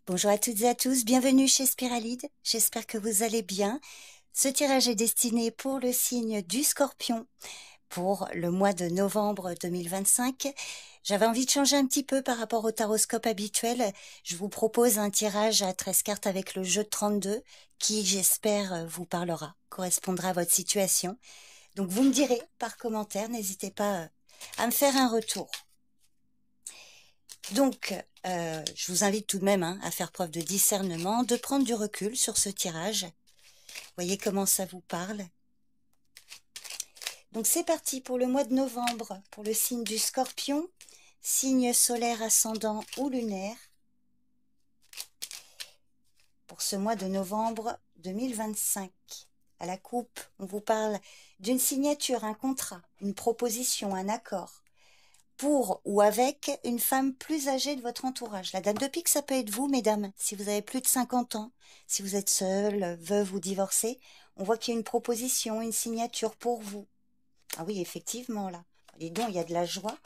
Bonjour à toutes et à tous, bienvenue chez Spiralide, j'espère que vous allez bien. Ce tirage est destiné pour le signe du Scorpion pour le mois de novembre 2025. J'avais envie de changer un petit peu par rapport au taroscope habituel. Je vous propose un tirage à 13 cartes avec le jeu de 32 qui, j'espère, vous parlera, correspondra à votre situation. Donc vous me direz par commentaire, n'hésitez pas à me faire un retour. Donc, je vous invite tout de même à faire preuve de discernement, de prendre du recul sur ce tirage. Voyez comment ça vous parle. Donc c'est parti pour le mois de novembre, pour le signe du Scorpion, signe solaire ascendant ou lunaire. Pour ce mois de novembre 2025, à la coupe, on vous parle d'une signature, un contrat, une proposition, un accord, pour ou avec une femme plus âgée de votre entourage. La dame de pique, ça peut être vous, mesdames, si vous avez plus de 50 ans, si vous êtes seule, veuve ou divorcée, on voit qu'il y a une proposition, une signature pour vous. Ah oui, effectivement, là. Dis donc, il y a de la joie.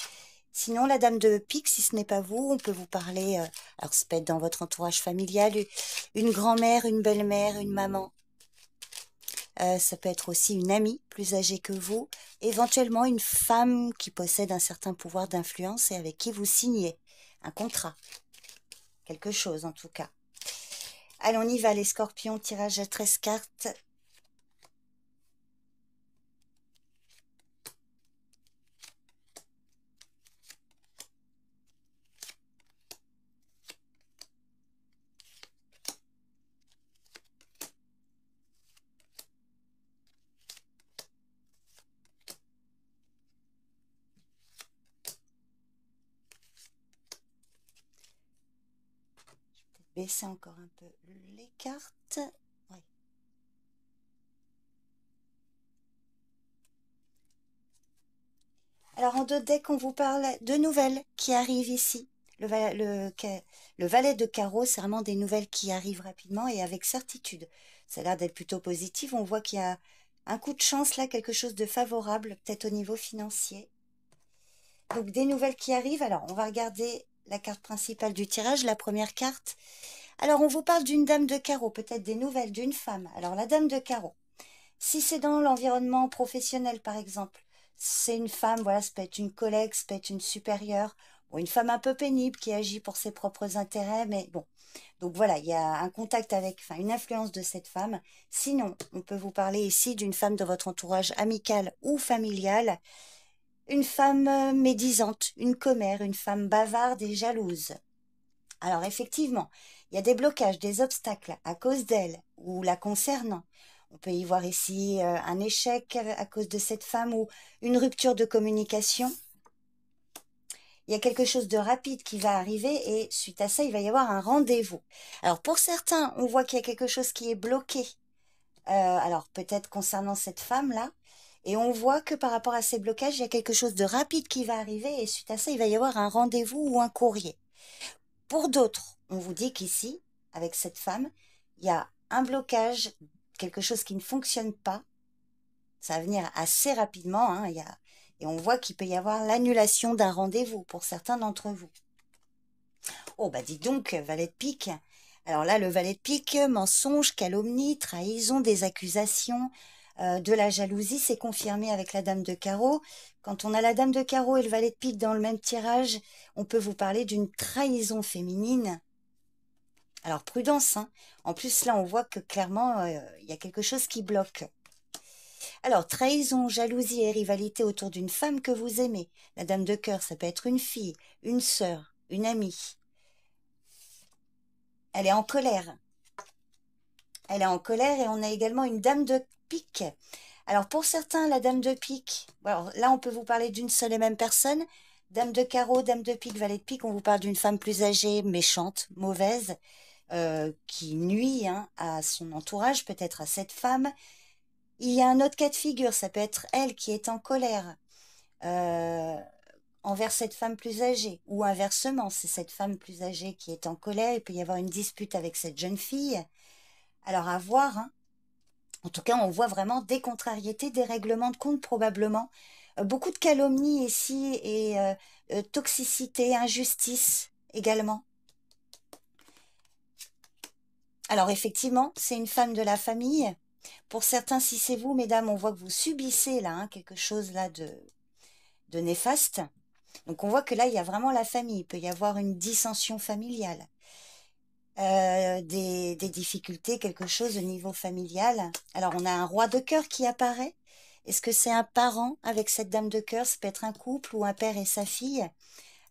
Sinon, la dame de pique, si ce n'est pas vous, on peut vous parler, alors ça peut être dans votre entourage familial, une grand-mère, une belle-mère, une maman. Ça peut être aussi une amie plus âgée que vous, éventuellement une femme qui possède un certain pouvoir d'influence et avec qui vous signez un contrat, quelque chose en tout cas. Allez, on y va les scorpions, tirage à 13 cartes. Baisser encore un peu les cartes. Ouais. Alors en deux decks, on vous parle de nouvelles qui arrivent ici. Le valet de carreau, c'est vraiment des nouvelles qui arrivent rapidement et avec certitude. Ça a l'air d'être plutôt positif. On voit qu'il y a un coup de chance là, quelque chose de favorable, peut-être au niveau financier. Donc des nouvelles qui arrivent. Alors on va regarder la carte principale du tirage, la première carte. Alors on vous parle d'une dame de carreau, peut-être des nouvelles d'une femme. Alors la dame de carreau, si c'est dans l'environnement professionnel par exemple, c'est une femme, voilà, ça peut être une collègue, ça peut être une supérieure, ou une femme un peu pénible qui agit pour ses propres intérêts, mais bon. Donc voilà, il y a un contact avec, enfin une influence de cette femme. Sinon, on peut vous parler ici d'une femme de votre entourage amical ou familial, une femme médisante, une commère, une femme bavarde et jalouse. Alors effectivement, il y a des blocages, des obstacles à cause d'elle ou la concernant. On peut y voir ici un échec à cause de cette femme ou une rupture de communication. Il y a quelque chose de rapide qui va arriver et suite à ça, il va y avoir un rendez-vous. Alors pour certains, on voit qu'il y a quelque chose qui est bloqué. Alors peut-être concernant cette femme-là. Et on voit que par rapport à ces blocages, il y a quelque chose de rapide qui va arriver et suite à ça, il va y avoir un rendez-vous ou un courrier. Pour d'autres, on vous dit qu'ici, avec cette femme, il y a un blocage, quelque chose qui ne fonctionne pas. Ça va venir assez rapidement, hein, et on voit qu'il peut y avoir l'annulation d'un rendez-vous pour certains d'entre vous. Oh, bah dis donc, valet de pique. Alors là, le valet de pique, mensonge, calomnie, trahison, des accusations, de la jalousie, c'est confirmé avec la dame de carreau. Quand on a la dame de carreau et le valet de pique dans le même tirage, on peut vous parler d'une trahison féminine. Alors prudence, hein. En plus là on voit que clairement il y a quelque chose qui bloque. Alors trahison, jalousie et rivalité autour d'une femme que vous aimez. La dame de cœur, ça peut être une fille, une sœur, une amie. Elle est en colère. Elle est en colère et on a également une dame de pique. Alors pour certains, la dame de pique, alors là on peut vous parler d'une seule et même personne. Dame de carreau, dame de pique, valet de pique, on vous parle d'une femme plus âgée, méchante, mauvaise, qui nuit à son entourage, peut-être à cette femme. Il y a un autre cas de figure, ça peut être elle qui est en colère envers cette femme plus âgée, ou inversement, c'est cette femme plus âgée qui est en colère, il peut y avoir une dispute avec cette jeune fille. Alors à voir, hein. En tout cas, on voit vraiment des contrariétés, des règlements de compte probablement, beaucoup de calomnies ici et toxicité, injustice également. Alors effectivement, c'est une femme de la famille. Pour certains, si c'est vous, mesdames, on voit que vous subissez là quelque chose là de néfaste. Donc on voit que là, il y a vraiment la famille. Il peut y avoir une dissension familiale, des difficultés, quelque chose au niveau familial. Alors on a un roi de cœur qui apparaît. Est-ce que c'est un parent avec cette dame de cœur? Ça peut être un couple ou un père et sa fille.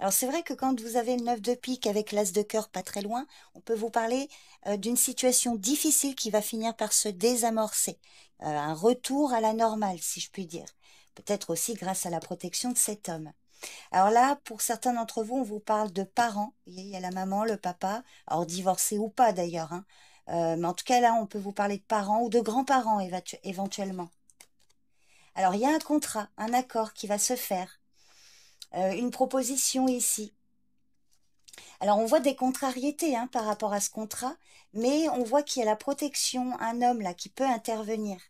Alors c'est vrai que quand vous avez le 9 de pique avec l'as de cœur pas très loin, on peut vous parler d'une situation difficile qui va finir par se désamorcer. Un retour à la normale, si je puis dire. Peut-être aussi grâce à la protection de cet homme. Alors là, pour certains d'entre vous, on vous parle de parents. Il y a la maman, le papa, alors divorcés ou pas d'ailleurs, hein. Mais en tout cas là, on peut vous parler de parents ou de grands-parents éventuellement. Alors il y a un contrat, un accord qui va se faire. Une proposition ici. Alors on voit des contrariétés par rapport à ce contrat, mais on voit qu'il y a la protection, un homme là qui peut intervenir.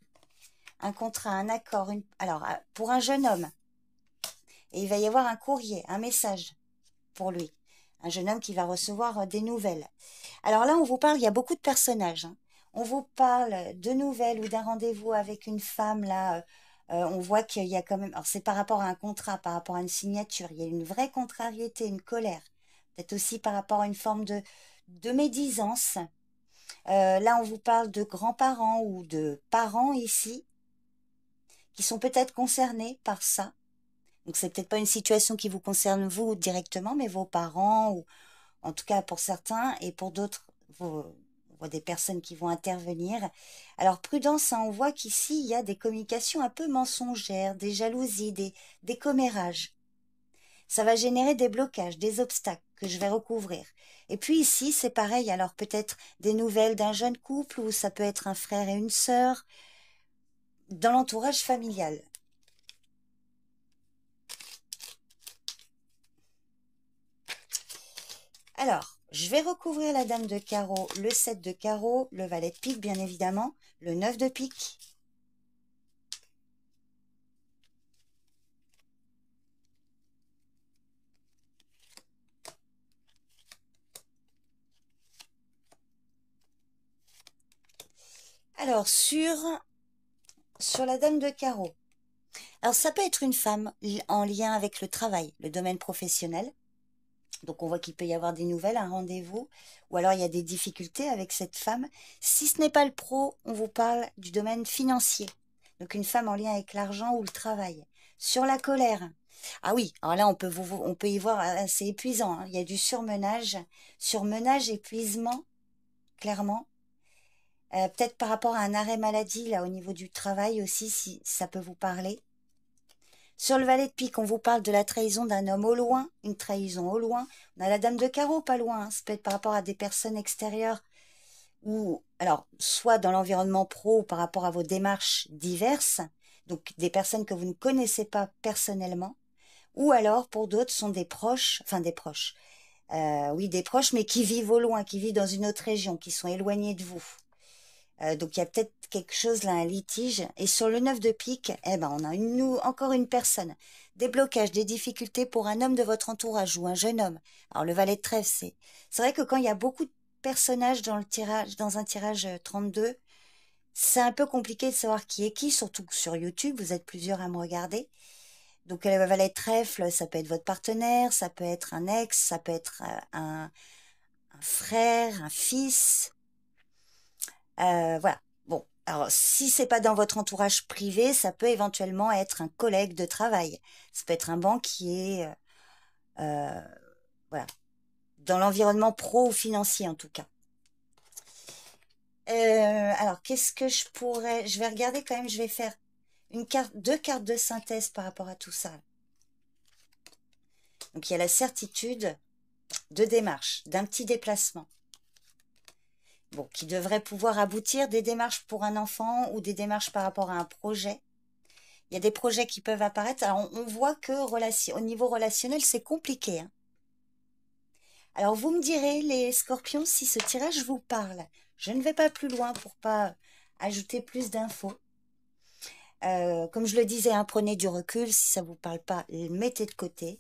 Un contrat, un accord, alors pour un jeune homme. Et il va y avoir un courrier, un message pour lui. Un jeune homme qui va recevoir des nouvelles. Alors là, on vous parle, il y a beaucoup de personnages. On vous parle de nouvelles ou d'un rendez-vous avec une femme là. On voit qu'il y a quand même, alors c'est par rapport à un contrat, par rapport à une signature, il y a une vraie contrariété, une colère. Peut-être aussi par rapport à une forme de médisance. Là, on vous parle de grands-parents ou de parents ici, qui sont peut-être concernés par ça. Donc, c'est peut-être pas une situation qui vous concerne vous directement, mais vos parents, ou en tout cas pour certains, et pour d'autres, on voit des personnes qui vont intervenir. Alors, prudence, on voit qu'ici, il y a des communications un peu mensongères, des jalousies, des commérages. Ça va générer des blocages, des obstacles que je vais recouvrir. Et puis ici, c'est pareil, alors peut-être des nouvelles d'un jeune couple, ou ça peut être un frère et une sœur, dans l'entourage familial. Alors, je vais recouvrir la dame de carreau, le 7 de carreau, le valet de pique, bien évidemment, le 9 de pique. Alors, sur la dame de carreau, alors ça peut être une femme en lien avec le travail, le domaine professionnel. Donc on voit qu'il peut y avoir des nouvelles, un rendez-vous, ou alors il y a des difficultés avec cette femme. Si ce n'est pas le pro, on vous parle du domaine financier. Donc une femme en lien avec l'argent ou le travail. Sur la colère. Ah oui, alors là on peut y voir, c'est épuisant, il y a du surmenage, épuisement, clairement. Peut-être par rapport à un arrêt maladie, là au niveau du travail aussi, si ça peut vous parler. Sur le valet de pique, on vous parle de la trahison d'un homme au loin, une trahison au loin. On a la dame de carreau pas loin, ça peut être par rapport à des personnes extérieures ou alors soit dans l'environnement pro ou par rapport à vos démarches diverses, donc des personnes que vous ne connaissez pas personnellement, ou alors pour d'autres sont des proches, enfin des proches, oui des proches mais qui vivent au loin, qui vivent dans une autre région, qui sont éloignés de vous. Donc il y a peut-être quelque chose là, un litige. Et sur le 9 de pique, eh ben, on a encore une personne. Des blocages, des difficultés pour un homme de votre entourage ou un jeune homme. Alors le valet de trèfle, c'est vrai que quand il y a beaucoup de personnages dans le tirage, dans un tirage 32, c'est un peu compliqué de savoir qui est qui, surtout que sur YouTube, vous êtes plusieurs à me regarder. Donc le valet de trèfle, ça peut être votre partenaire, ça peut être un ex, ça peut être un frère, un fils. Voilà. Bon, alors si c'est pas dans votre entourage privé, ça peut éventuellement être un collègue de travail. Ça peut être un banquier, euh, voilà, dans l'environnement pro ou financier en tout cas. Alors qu'est-ce que je vais regarder quand même. Je vais faire deux cartes de synthèse par rapport à tout ça. Donc il y a la certitude de démarche, d'un petit déplacement. Bon, qui devrait pouvoir aboutir, des démarches pour un enfant ou des démarches par rapport à un projet. Il y a des projets qui peuvent apparaître. Alors, on voit que au niveau relationnel, c'est compliqué. Alors, vous me direz, les scorpions, si ce tirage vous parle. Je ne vais pas plus loin pour pas ajouter plus d'infos. Comme je le disais, prenez du recul. Si ça ne vous parle pas, mettez de côté.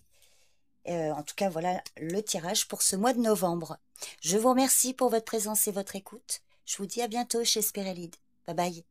En tout cas, voilà le tirage pour ce mois de novembre. Je vous remercie pour votre présence et votre écoute. Je vous dis à bientôt chez Spirelide. Bye bye.